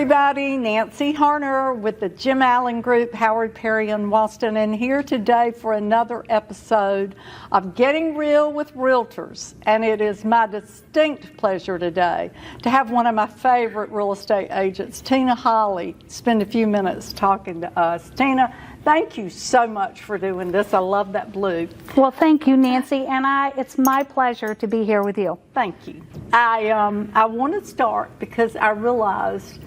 everybody, Nancy Harner with the Jim Allen Group, Howard Perry in Walston, and here today for another episode of Getting Real with Realtors. And it is my distinct pleasure today to have one of my favorite real estate agents, Tina Holley, spend a few minutes talking to us. Tina, thank you so much for doing this. I love that blue. Well, thank you, Nancy, and it's my pleasure to be here with you. Thank you. I want to start because I realized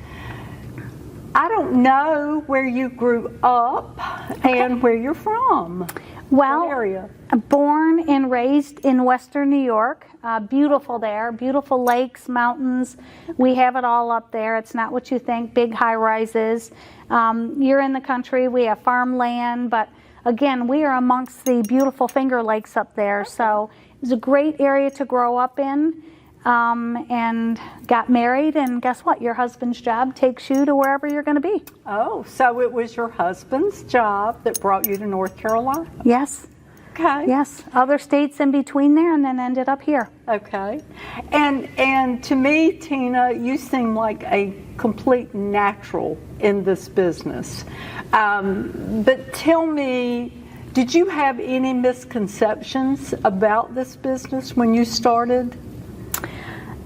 I don't know where you grew up and where you're from. Well, what area? Born and raised in Western New York. Beautiful there, beautiful lakes, mountains. We have it all up there. It's not what you think, big high rises. You're in the country, we have farmland, but again, we are amongst the beautiful Finger Lakes up there. So it was a great area to grow up in. And got married, and guess what? Your husband's job takes you to wherever you're going to be. Oh, so it was your husband's job that brought you to North Carolina? Yes. Okay. Yes. Other states in between there, and then ended up here. Okay. And to me, Tina, you seem like a complete natural in this business. But tell me, did you have any misconceptions about this business when you started?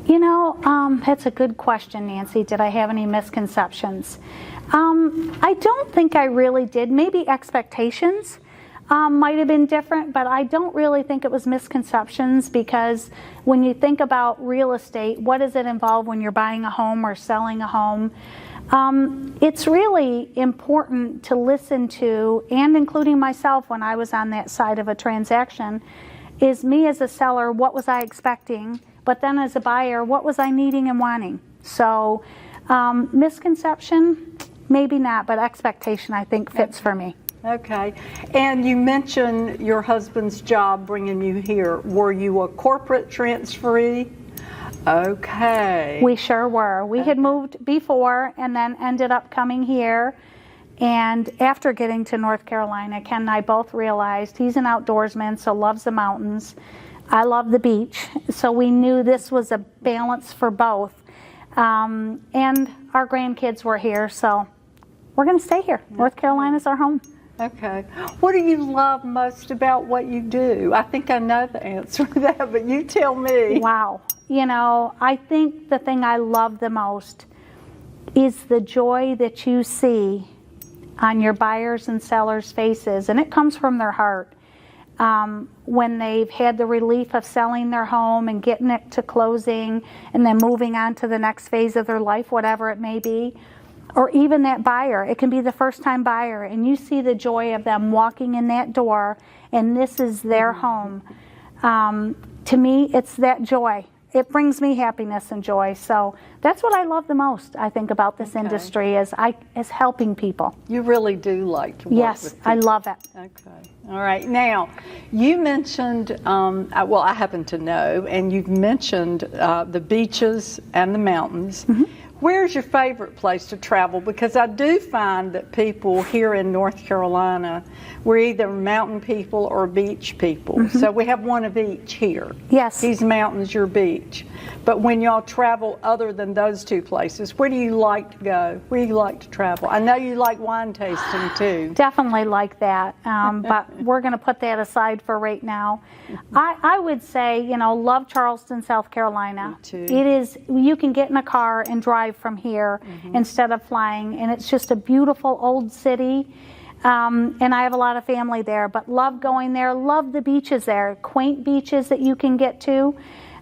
You know, that's a good question, Nancy. Did I have any misconceptions? I don't think I really did. Maybe expectations might have been different, but I don't really think it was misconceptions, because when you think about real estate, what does it involve when you're buying a home or selling a home? It's really important to listen to, and including myself when I was on that side of a transaction, is me as a seller, what was I expecting? But then as a buyer, what was I needing and wanting? So misconception, maybe not, but expectation I think fits for me. Okay. And you mentioned your husband's job bringing you here. Were you a corporate transferee? Okay. We sure were. We had moved before and then ended up coming here. And after getting to North Carolina, Ken and I both realized he's an outdoorsman, so loves the mountains. I love the beach, so we knew this was a balance for both. And our grandkids were here, so we're going to stay here. North Carolina's our home. Okay. What do you love most about what you do? I think I know the answer to that, but you tell me. Wow. You know, I think the thing I love the most is the joy that you see on your buyers and sellers' faces, and it comes from their heart. When they've had the relief of selling their home and getting it to closing and then moving on to the next phase of their life, whatever it may be, or even that buyer, it can be the first time buyer, and you see the joy of them walking in that door and this is their home. To me, it's that joy. It brings me happiness and joy. So that's what I love the most, I think, about this industry is helping people. You really do like to work with people. I love it. Okay. All right. Now, you mentioned, well, I happen to know, and you've mentioned the beaches and the mountains. Mm-hmm. Where's your favorite place to travel? Because I do find that people here in North Carolina, we're either mountain people or beach people. Mm-hmm. So we have one of each here. Yes. He's mountains, you're beach. But when y'all travel other than those two places, where do you like to go? Where do you like to travel? I know you like wine tasting too. Definitely like that, but we're going to put that aside for right now. I would say, you know, love Charleston, South Carolina. Me too. It is, you can get in a car and drive from here instead of flying, and it's just a beautiful old city. And I have a lot of family there, but love going there, love the beaches there, quaint beaches that you can get to.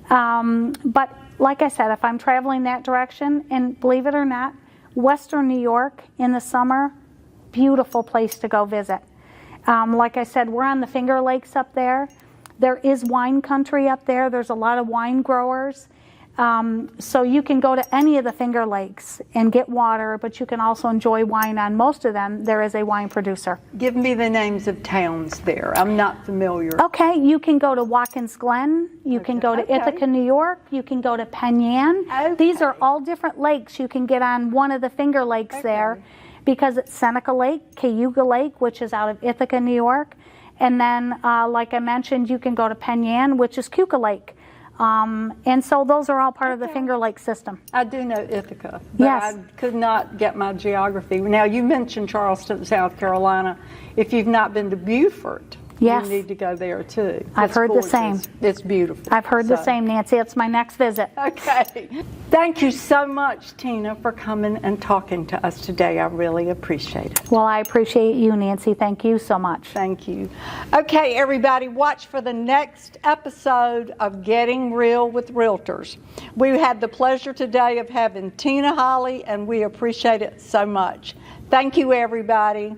But like I said, if I'm traveling that direction, and believe it or not, Western New York in the summer, beautiful place to go visit. Like I said, we're on the Finger Lakes up there. There is wine country up there. There's a lot of wine growers. So you can go to any of the Finger Lakes and get water, but you can also enjoy wine on most of them. There is a wine producer. Give me the names of towns there. I'm not familiar. Okay, you can go to Watkins Glen. You can go to Ithaca, New York. You can go to Penn Yan. Okay. These are all different lakes. You can get on one of the Finger Lakes there, because it's Seneca Lake, Cayuga Lake, which is out of Ithaca, New York. And then, like I mentioned, you can go to Penn Yan, which is Cayuga Lake. And so those are all part of the Finger Lakes system. I do know Ithaca, but Yes. I could not get my geography. Now, you mentioned Charleston, South Carolina. If you've not been to Beaufort, Yes. you need to go there too. I've It's heard the gorgeous. same. It's beautiful. I've heard the So- same, Nancy. It's my next visit. Okay. Thank you so much, Tina, for coming and talking to us today. I really appreciate it. Well, I appreciate you, Nancy. Thank you so much. Thank you. Okay, everybody, watch for the next episode of Getting Real with Realtors. We had the pleasure today of having Tina Holley, and we appreciate it so much. Thank you, everybody.